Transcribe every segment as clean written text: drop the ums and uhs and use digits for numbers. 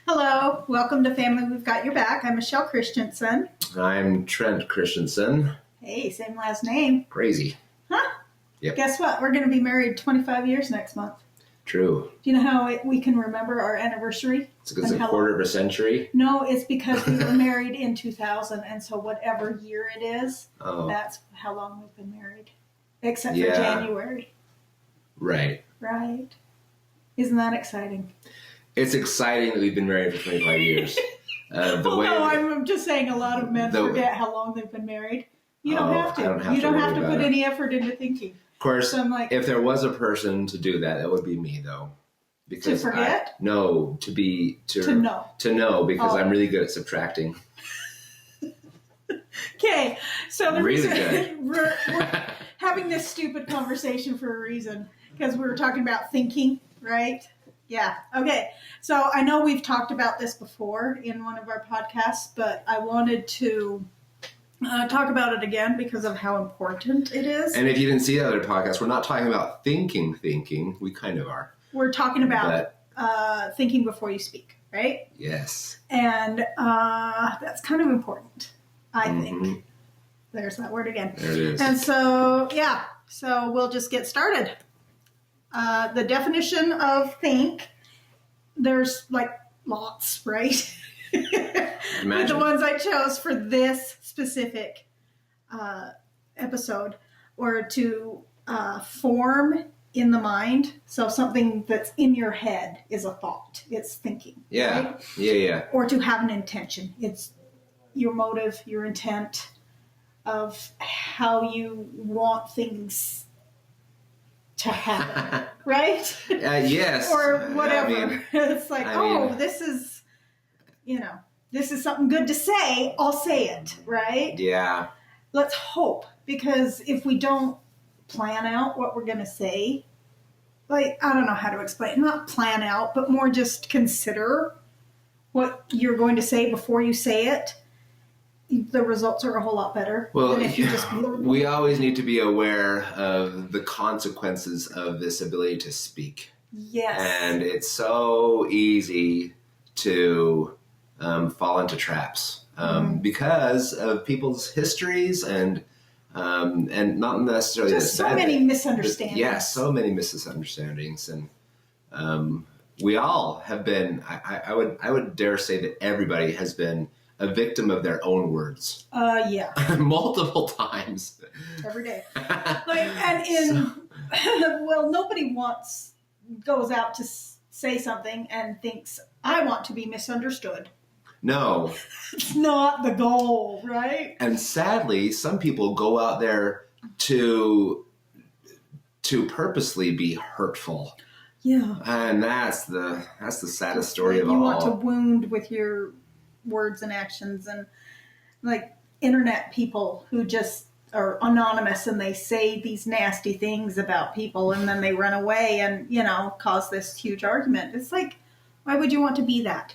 Hello, welcome to Family We've Got Your Back. I'm Michelle Christensen. I'm Trent Christensen. Hey, same last name. Crazy. Huh? Yep. Guess what? We're going to be married 25 years next month. True. Do you know how we can remember our anniversary? It's because it's a quarter of a century? No, it's because we were married in 2000, and so whatever year it is, that's how long we've been married. Except for January. Right. Right. Isn't that exciting? It's exciting that we've been married for 25 years. I'm just saying a lot of men forget how long they've been married. You don't have to. You don't have to put any effort into thinking. Of course, so I'm like, if there was a person to do that, it would be me, though. Because to forget? To know. To know, because I'm really good at subtracting. Okay, so the really reason we're having this stupid conversation for a reason, because we were talking about thinking, right? Yeah. Okay. So I know we've talked about this before in one of our podcasts, but I wanted to talk about it again because of how important it is. And if you didn't see the other podcast, we're not talking about thinking. We kind of are. We're talking about thinking before you speak, right? Yes. And that's kind of important, I think. There's that word again. There it is. And so, so we'll just get started. The definition of think, there's like lots, right? But the ones I chose for this specific episode were to form in the mind. So something that's in your head is a thought. It's thinking. Yeah. Right? Yeah. Or to have an intention. It's your motive, your intent of how you want things to happen, right? Yes. Or whatever. It's like, this is something good to say. I'll say it, right? Yeah. Let's hope, because if we don't plan out what we're going to say, like, I don't know how to explain, not plan out, but more just consider what you're going to say before you say it, the results are a whole lot better than if you just... We always need to be aware of the consequences of this ability to speak. Yes. And it's so easy to fall into traps because of people's histories and not necessarily... Just so many misunderstandings. So many misunderstandings. And we all have been... I would dare say that everybody has been a victim of their own words. Multiple times. Every day. Nobody goes out to say something and thinks, I want to be misunderstood. No. It's not the goal, right? And sadly, some people go out there to purposely be hurtful. Yeah. And that's the saddest story of all. You want to wound with your words and actions, and like internet people who just are anonymous and they say these nasty things about people and then they run away and, cause this huge argument. It's like, why would you want to be that?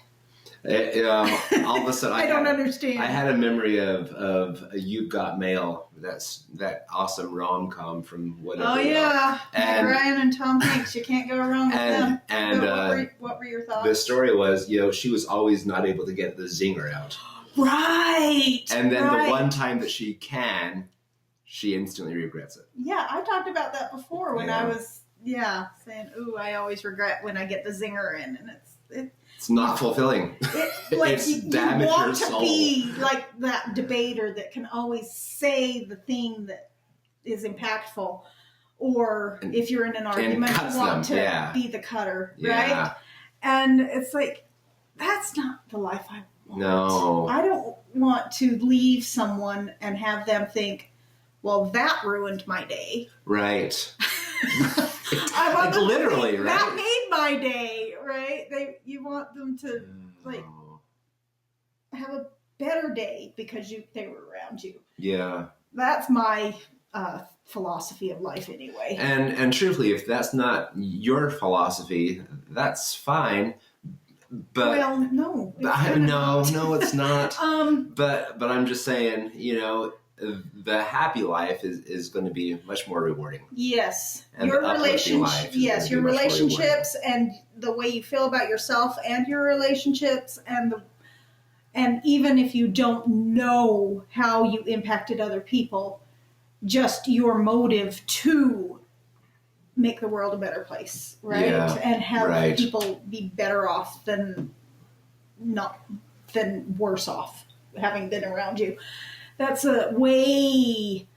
All of a sudden, I don't understand. I had a memory of You've Got Mail. That's that awesome rom-com from whatever. Oh yeah, and Ryan and Tom Hanks. You can't go wrong with them. And what were your thoughts? The story was, she was always not able to get the zinger out. Right. And then the one time that she can, she instantly regrets it. Yeah, I talked about that before when I was saying, "Ooh, I always regret when I get the zinger in," and it's not fulfilling. You want to be like that debater that can always say the thing that is impactful, or if you're in an argument, you want to be the cutter, right? And it's like, that's not the life I want. No. I don't want to leave someone and have them think, well, that ruined my day. Right. I want them literally, to think, right? that made my day, right? You want them to have a better day because they were around you. Yeah. That's my philosophy of life anyway. And truthfully, if that's not your philosophy, that's fine. But no. No, it's not. But I'm just saying, the happy life is going to be much more rewarding. Yes. And your the uplifting life yes, your relationships and the way you feel about yourself and your relationships and even if you don't know how you impacted other people, just your motive to make the world a better place, right? Yeah, and have right. people be better off than worse off having been around you. That's a way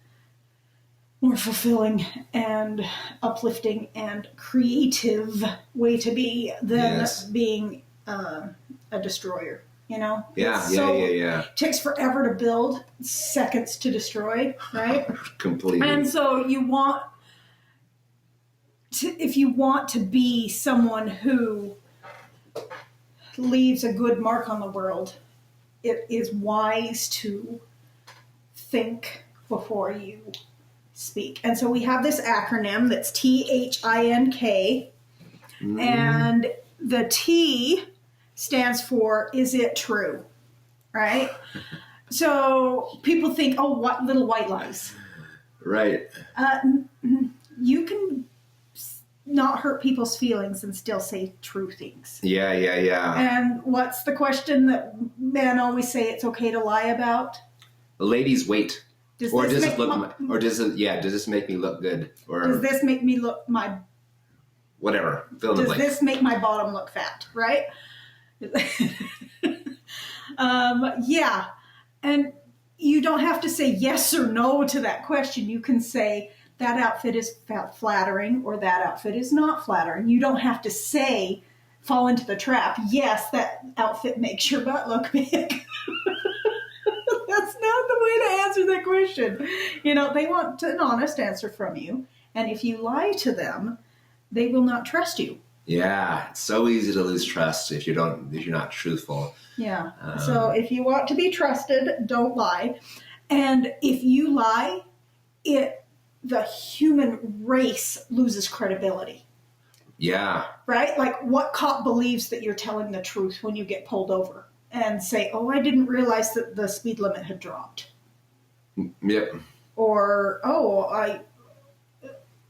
more fulfilling and uplifting and creative way to be than being a destroyer. You know? Yeah. It takes forever to build, seconds to destroy, right? Completely. And so if you want to be someone who leaves a good mark on the world, it is wise to think before you speak. And so we have this acronym that's THINK, and the T stands for, is it true? Right? So people think, oh, what little white lies. Right. You can not hurt people's feelings and still say true things. Yeah. And what's the question that men always say it's okay to lie about? Ladies, wait. Does does this make me look good? Or does this make me look whatever? Fill in the blank. Does this make my bottom look fat? Right? Yeah. And you don't have to say yes or no to that question. You can say that outfit is flattering or that outfit is not flattering. You don't have to fall into the trap. Yes, that outfit makes your butt look big. That's not the way to answer that question. You know, they want an honest answer from you. And if you lie to them, they will not trust you. Yeah, it's so easy to lose trust if you're not truthful. Yeah. So if you want to be trusted, don't lie. And if you lie, the human race loses credibility. Yeah. Right? Like, what cop believes that you're telling the truth when you get pulled over and say, oh, I didn't realize that the speed limit had dropped. Yep. Or,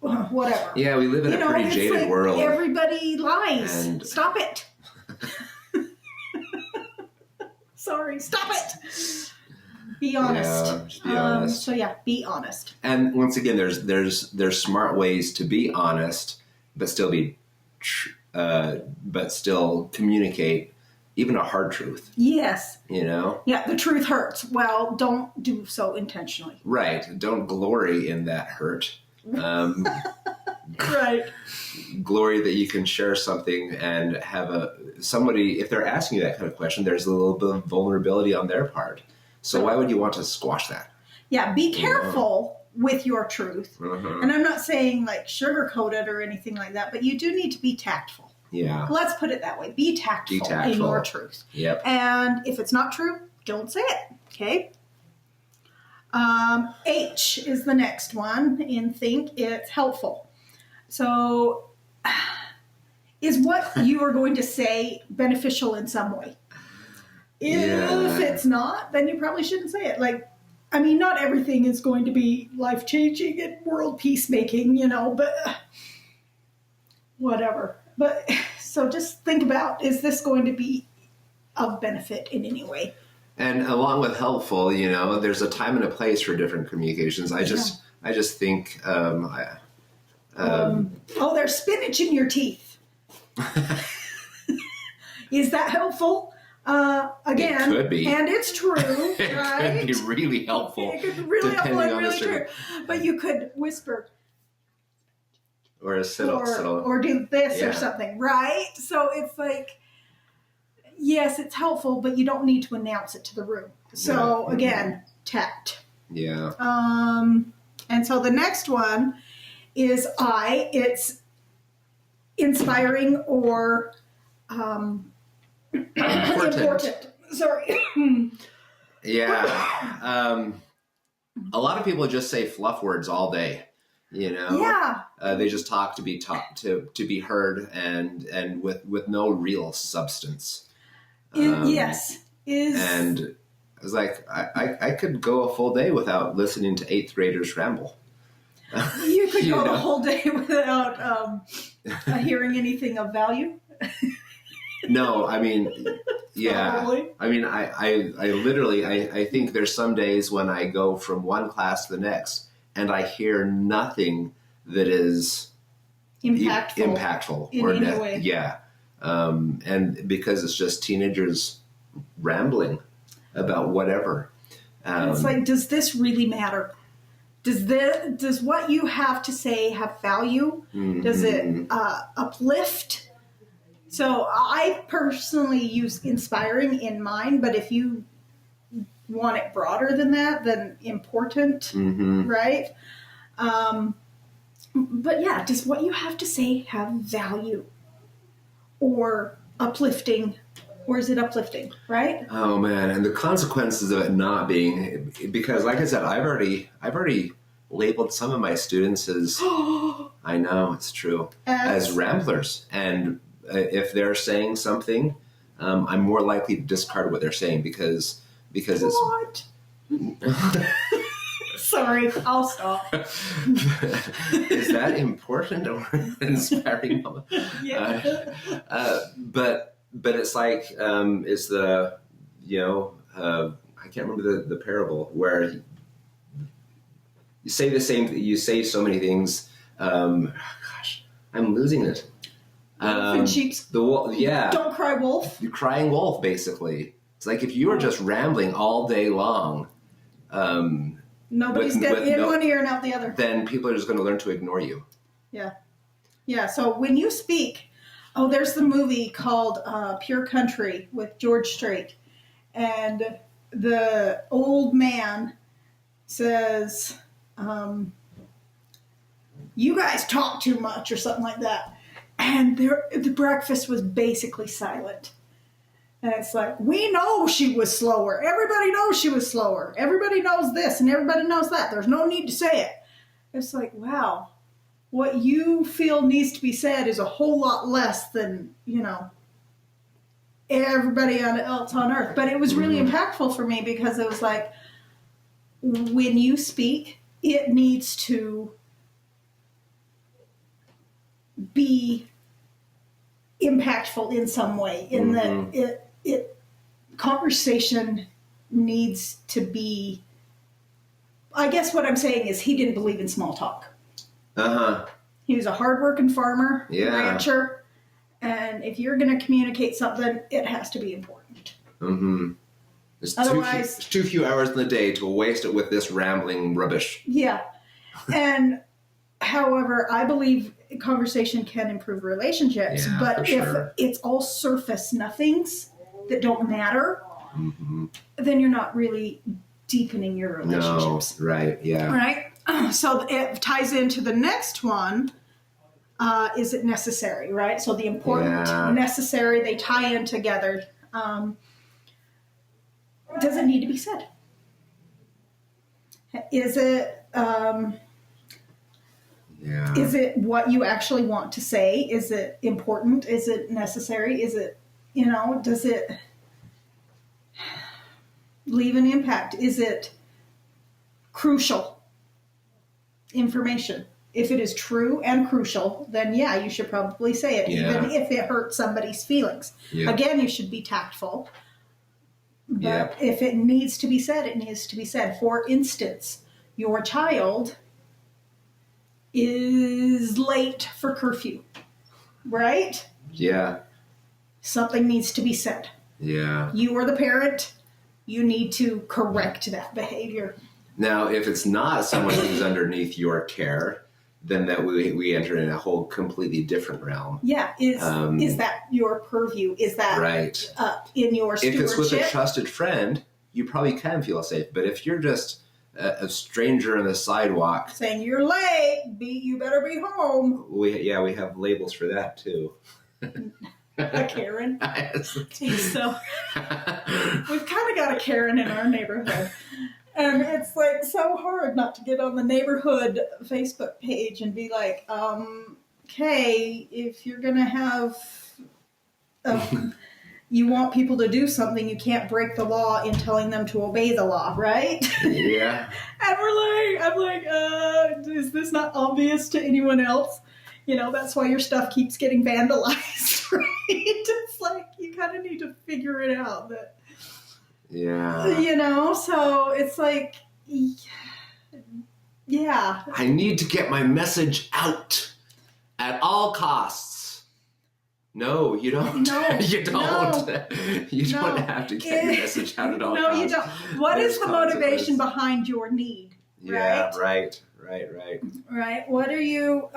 whatever. Yeah, we live in a pretty jaded world. Everybody lies. Stop it. Sorry, stop it. Be honest. Yeah, just be honest. Be honest. And once again, there's smart ways to be honest, but still still communicate even a hard truth. Yes. You know? Yeah, the truth hurts. Well, don't do so intentionally. Right. Don't glory in that hurt. Right. Glory that you can share something and have somebody, if they're asking you that kind of question, there's a little bit of vulnerability on their part. So why would you want to squash that? Yeah, be careful with your truth. Mm-hmm. And I'm not saying like sugarcoat it or anything like that, but you do need to be tactful. Yeah. Let's put it that way. Be tactful in your truth. Yep. And if it's not true, don't say it. Okay? H is the next one in think. It's helpful. So is what you are going to say beneficial in some way? If it's not, then you probably shouldn't say it. Like, I mean, not everything is going to be life-changing and world peacemaking, but whatever. But so just think about, is this going to be of benefit in any way? And along with helpful, there's a time and a place for different communications. I just think, there's spinach in your teeth. Is that helpful? Again, it could be. And it's true, it right? could be really helpful. It could be really helpful and really true. But you could whisper. Or a or do this or something, right? So it's like, yes, it's helpful, but you don't need to announce it to the room. So again, tact. Yeah. And so the next one is it's inspiring or important. Sorry. Yeah. A lot of people just say fluff words all day. Yeah. They just talk to be heard and with no real substance. Yes. And I was like, I could go a full day without listening to 8th graders ramble. You could go the whole day without hearing anything of value. No, I mean, yeah. Probably. I mean, I literally, I think there's some days when I go from one class to the next and I hear nothing that is impactful in any way. Yeah. And because it's just teenagers rambling about whatever. It's like, does this really matter? Does what you have to say have value? Mm-hmm. Does it uplift? So I personally use inspiring in mine, but if you want it broader than that, then important, mm-hmm. right? But yeah, does what you have to say have value or uplifting, or is it uplifting, right? Oh man, and the consequences of it not being, because like I said, I've already labeled some of my students as, I know, it's true, as ramblers. And if they're saying something, I'm more likely to discard what they're saying because it's... What? Sorry, I'll stop. Is that important or inspiring? Yeah. But it's like, it's the, I can't remember the parable where you say the same, you say so many things. Gosh, I'm losing it. Wolf in sheep's... Yeah. Don't cry wolf. You're crying wolf, basically. It's like if you were just rambling all day long, nobody's getting in one ear and out the other. Then people are just going to learn to ignore you. Yeah. Yeah, so when you speak, there's the movie called Pure Country with George Strait. And the old man says, you guys talk too much or something like that. And the breakfast was basically silent. And it's like, we know she was slower. Everybody knows she was slower. Everybody knows this and everybody knows that. There's no need to say it. It's like, wow, what you feel needs to be said is a whole lot less than, everybody else on earth. But it was really impactful for me because it was like, when you speak, it needs to be impactful in some way. In that it conversation needs to be. I guess what I'm saying is he didn't believe in small talk. He was a hardworking farmer, rancher, and if you're going to communicate something, it has to be important. There's too few hours in the day to waste it with this rambling rubbish. Yeah, and however, I believe conversation can improve relationships, but if it's all surface nothings that don't matter, then you're not really deepening your relationships. No, right, yeah. Right? So it ties into the next one. Is it necessary, right? So the important, necessary, they tie in together. Does it need to be said? Is it... Is it what you actually want to say? Is it important? Is it necessary? Is it, does it leave an impact? Is it crucial information? If it is true and crucial, then you should probably say it, even if it hurts somebody's feelings. Yeah. Again, you should be tactful. But if it needs to be said, it needs to be said. For instance, your child is late for curfew, right? Yeah. Something needs to be said. Yeah. You are the parent. You need to correct that behavior. Now, if it's not someone who's underneath your care, then that we enter in a whole completely different realm. Yeah. Is that your purview? Is that in your stewardship? If it's with a trusted friend, you probably can feel safe. But if you're just a stranger on the sidewalk saying you're late, you better be home. We have labels for that too. A Karen. So we've kind of got a Karen in our neighborhood, and it's like so hard not to get on the neighborhood Facebook page and be like, okay, if you're gonna have you want people to do something, you can't break the law in telling them to obey the law, right? Yeah. And I'm like, is this not obvious to anyone else? That's why your stuff keeps getting vandalized, right? It's like, you kind of need to figure it out. That, yeah. So it's like, yeah. I need to get my message out at all costs. No, you don't. No, you don't. No, you don't have to get your message out at all costs. No, you don't. What is the motivation behind your need? Yeah, right. Right. What are you...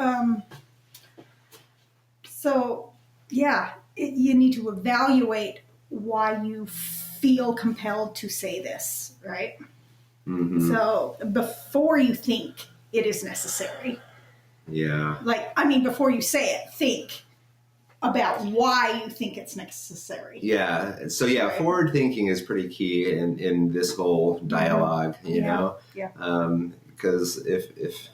So, yeah, you need to evaluate why you feel compelled to say this, right? Mm-hmm. So, before you think it is necessary. Yeah. Before you say it, think about why you think it's necessary. Yeah. So, right. Forward thinking is pretty key in this whole dialogue, you know? Yeah. Because if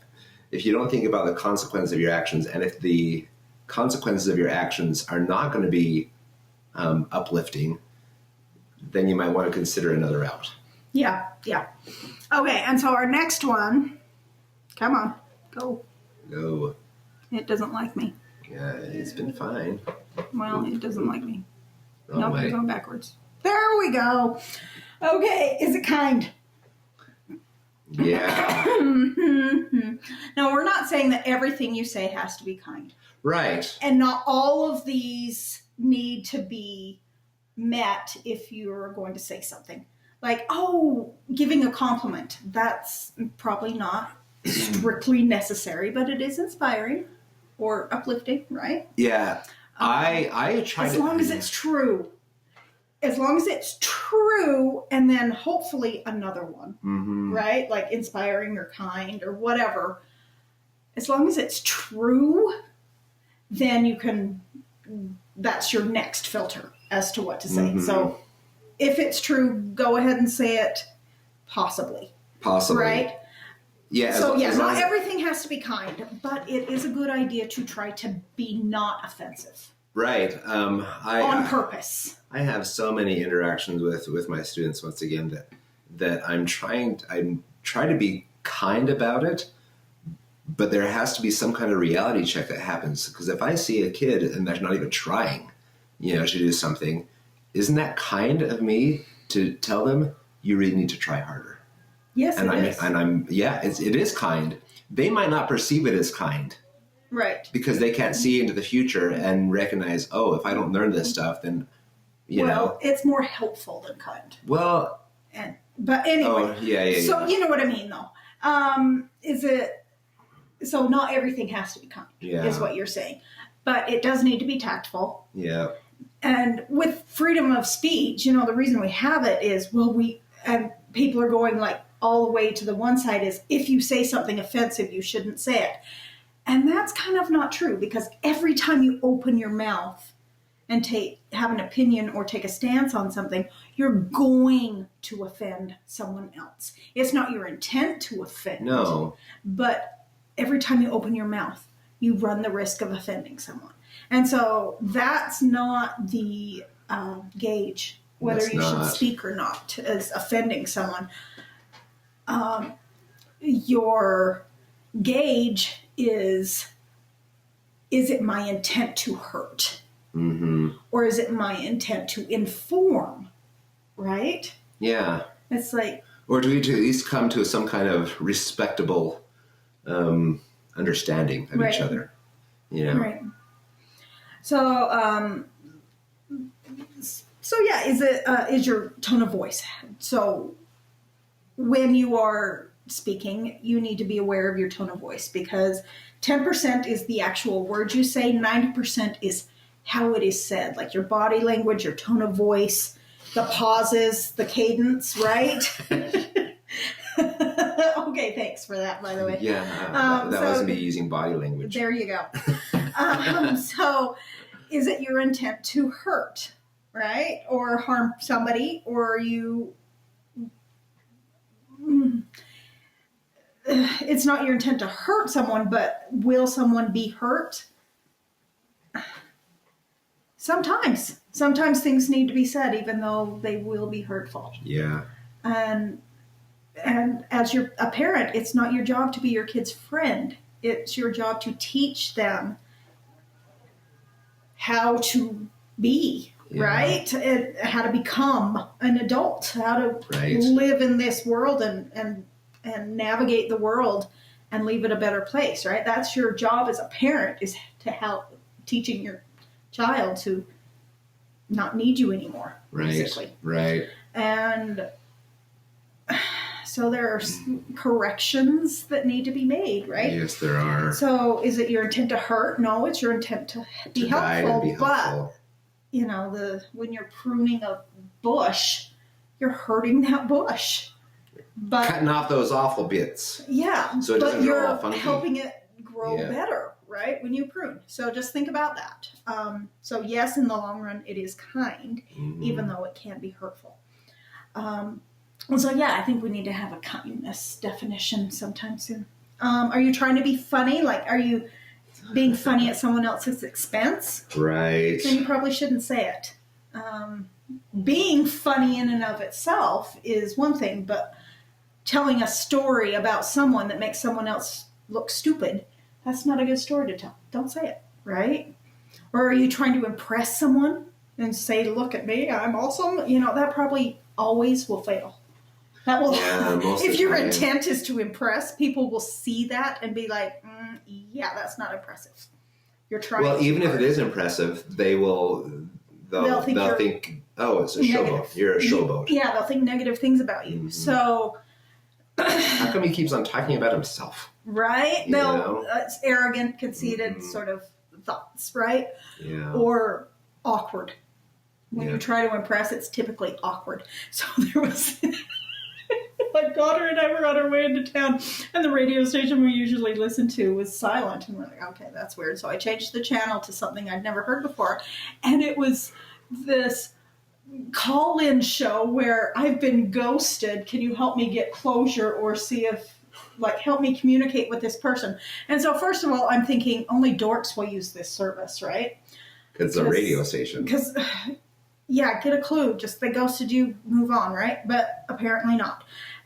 you don't think about the consequence of your actions, and if the consequences of your actions are not going to be uplifting, then you might want to consider another route. Yeah. Okay, and so our next one, come on, go. It doesn't like me. Yeah, it's been fine. Well, it doesn't like me. Oh, nope, you're going backwards. There we go. Okay, is it kind? Yeah. Now, we're not saying that everything you say has to be kind. Right. And not all of these need to be met if you're going to say something. Like, giving a compliment. That's probably not strictly necessary, but it is inspiring or uplifting, right? Yeah. I try as long as it's true. As long as it's true, and then hopefully another one, right? Like inspiring or kind or whatever. As long as it's true, then you can, that's your next filter as to what to say. So if it's true, go ahead and say it possibly. Right? Yeah. So not everything has to be kind, but it is a good idea to try to be not offensive. Right. On purpose. I have so many interactions with my students once again that I'm trying to be kind about it, but there has to be some kind of reality check that happens. Because if I see a kid and they're not even trying, to do something, isn't that kind of me to tell them you really need to try harder? Yes, it is kind. They might not perceive it as kind. Right. Because they can't see into the future and recognize, if I don't learn this stuff, then, Well, it's more helpful than kind. Well. But anyway. Yeah. So you know what I mean, though. So not everything has to be kind, is what you're saying. But it does need to be tactful. Yeah. And with freedom of speech, the reason we have it is, and people are going like all the way to the one side is, if you say something offensive, you shouldn't say it. And that's kind of not true, because every time you open your mouth and have an opinion or take a stance on something, you're going to offend someone else. It's not your intent to offend. No. But every time you open your mouth, you run the risk of offending someone. And so that's not the gauge, whether you should speak or not, as offending someone. Your gauge is it my intent to hurt? Or is it my intent to inform? Right? Yeah. It's like... Or do we at least come to some kind of respectable understanding of each other? Right. So, is your tone of voice. So when you are speaking, you need to be aware of your tone of voice, because 10% is the actual words you say, 90% is how it is said, like your body language, your tone of voice, the pauses, the cadence, right? Okay, thanks for that, by the way. Yeah, that wasn't me using body language. There you go. So is it your intent to hurt, right? Or harm somebody, or you... It's not your intent to hurt someone, but will someone be hurt? Sometimes things need to be said, even though they will be hurtful. Yeah. And as a parent, it's not your job to be your kid's friend. It's your job to teach them how to be, right? How to become an adult, how to live in this world and navigate the world and leave it a better place, right? That's your job as a parent, is to help teaching your child to not need you anymore, basically. Right. And so there are corrections that need to be made, right? Yes, there are. So is it your intent to hurt? No, it's your intent to be helpful. But, when you're pruning a bush, you're hurting that bush. But cutting off those awful bits. Yeah. So it doesn't grow all funky. But you're helping it grow better, right? When you prune. So just think about that. So yes, in the long run, it is kind, even though it can be hurtful. So yeah, I think we need to have a kindness definition sometime soon. Are you trying to be funny? Like, are you being funny at someone else's expense? Right. Then you probably shouldn't say it. Being funny in and of itself is one thing, but telling a story about someone that makes someone else look stupid, that's not a good story to tell. Don't say it, right? Or are you trying to impress someone and say, look at me, I'm awesome? That probably always will fail. That will, if your intent is to impress, people will see that and be like, yeah, that's not impressive. You're trying. Well, even if it is impressive, they'll think, oh, it's a showboat. You're a showboat. Yeah, they'll think negative things about you. So, how come he keeps on talking about himself? Right? It's arrogant, conceited sort of thoughts, right? Yeah. Or awkward. When you try to impress, it's typically awkward. So there was. My daughter and I were on our way into town, and the radio station we usually listen to was silent. And we're like, okay, that's weird. So I changed the channel to something I'd never heard before. And it was this call-in show where I've been ghosted. Can you help me get closure or see if, help me communicate with this person? And so first of all, I'm thinking only dorks will use this service, right? Because it's a radio station. Because, get a clue. Just they ghosted you, move on, right? But apparently not.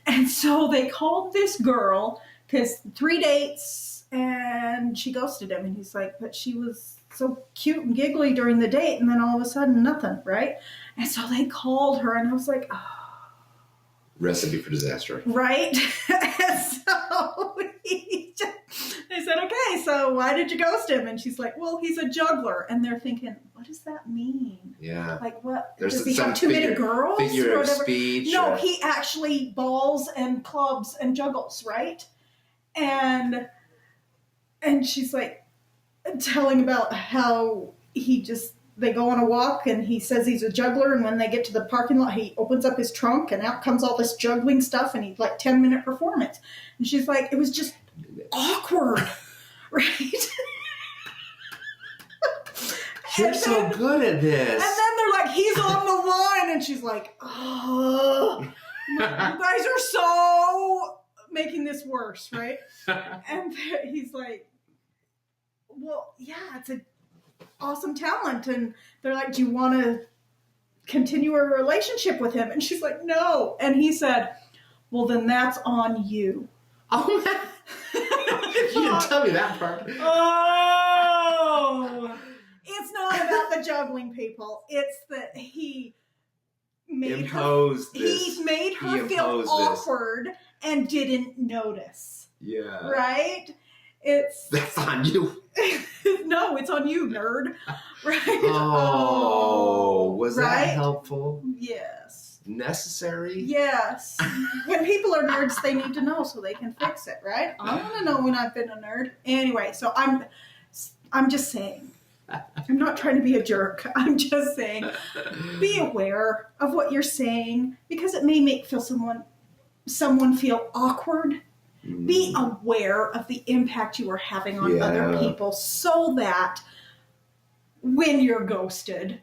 And so they called this girl, because 3 dates, and she ghosted him. And he's like, but she was so cute and giggly during the date, and then all of a sudden, nothing, right? And so they called her, and I was like, oh. Recipe for disaster. Right? And so they said, okay, so why did you ghost him? And she's like, well, he's a juggler. And they're thinking, what does that mean? Yeah. Like, what? There's does he have too many girls? Figure or of speech. No, he actually balls and clubs and juggles, right? And she's like telling about how they go on a walk and he says he's a juggler, and when they get to the parking lot, he opens up his trunk and out comes all this juggling stuff, and he's like 10-minute performance. And she's like, it was just awkward, right? You're so good at this. And then they're like, he's on the line, and she's like, oh, you guys are so making this worse, right? And he's like, well, yeah, it's an awesome talent. And they're like, do you want to continue a relationship with him? And she's like, no. And he said, well, then that's on you. Oh, man. You didn't tell me that part. Oh. It's not about the juggling, people. It's that he made her feel awkward and didn't notice. Yeah. Right? That's on you. No, it's on you, nerd. Right? Was that helpful? Yes. Necessary? Yes. When people are nerds, they need to know so they can fix it, right? I want to know when I've been a nerd. Anyway, so I'm just saying. I'm not trying to be a jerk. I'm just saying, be aware of what you're saying, because it may make someone feel awkward. Be aware of the impact you are having on other people, so that when you're ghosted,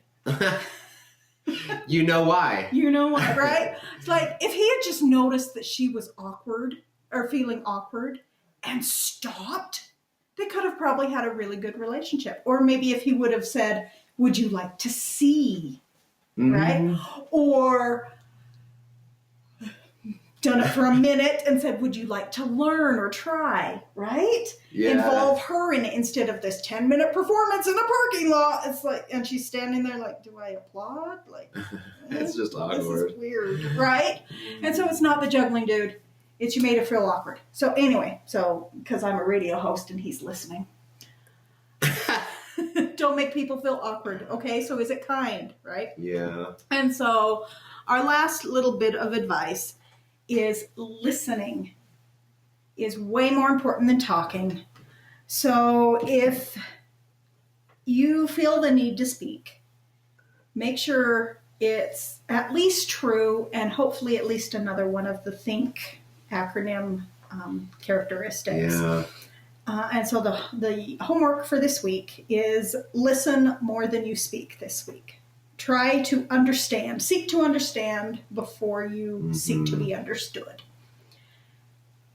you know why. You know why, right? It's like, if he had just noticed that she was awkward or feeling awkward and stopped, they could have probably had a really good relationship. Or maybe if he would have said, would you like to see? Right? Mm-hmm. Or done it for a minute and said, would you like to learn or try? Right? Yeah. Involve her in it instead of this 10-minute performance in a parking lot. It's like, and she's standing there like, do I applaud? Like, It's just awkward. This is weird, right? And so it's not the juggling dude. It's you made her feel awkward. So anyway, because I'm a radio host and he's listening. Don't make people feel awkward, okay? So is it kind, right? Yeah. And so our last little bit of advice is listening is way more important than talking. So if you feel the need to speak, make sure it's at least true and hopefully at least another one of the THINK acronym characteristics. Yeah. And so the homework for this week is listen more than you speak this week. Try to understand, seek to understand before you seek to be understood.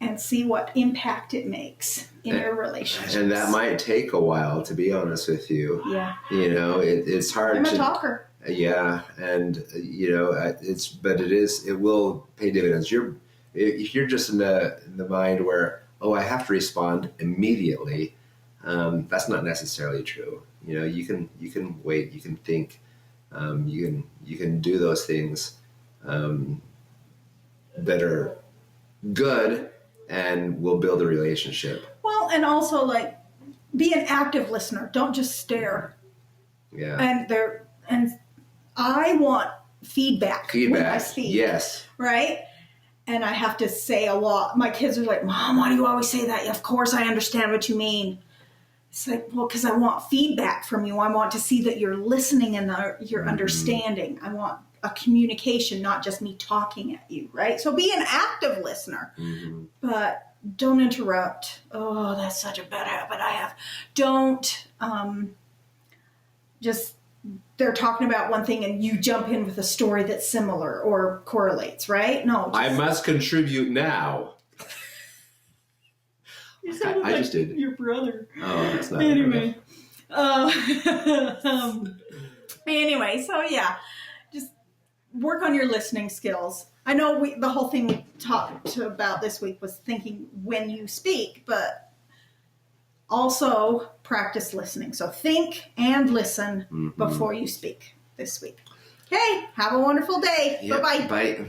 And see what impact it makes in your relationships. And that might take a while, to be honest with you. Yeah. You know, it's hard I'm a talker. Yeah. And, you know, it will pay dividends. If you're just in the mind where, oh, I have to respond immediately, that's not necessarily true. You know, you can wait, you can think, you can do those things that are good and will build a relationship. Well, and also like be an active listener. Don't just stare. Yeah. And I want feedback when I speak. Yes. Right? And I have to say a lot. My kids are like, Mom, why do you always say that? Of course I understand what you mean. It's like, well, because I want feedback from you. I want to see that you're listening and you're understanding. I want a communication, not just me talking at you, right? So be an active listener, but don't interrupt. Oh, that's such a bad habit I have. Don't just, they're talking about one thing and you jump in with a story that's similar or correlates, right? No. I must contribute now. You sounded I like just did. your brother. Oh, that's not Anyway. Anyway, so yeah, just work on your listening skills. I know the whole thing we talked about this week was thinking when you speak, but also practice listening. So think and listen before you speak this week. Okay, have a wonderful day. Yep, Bye-bye. Bye.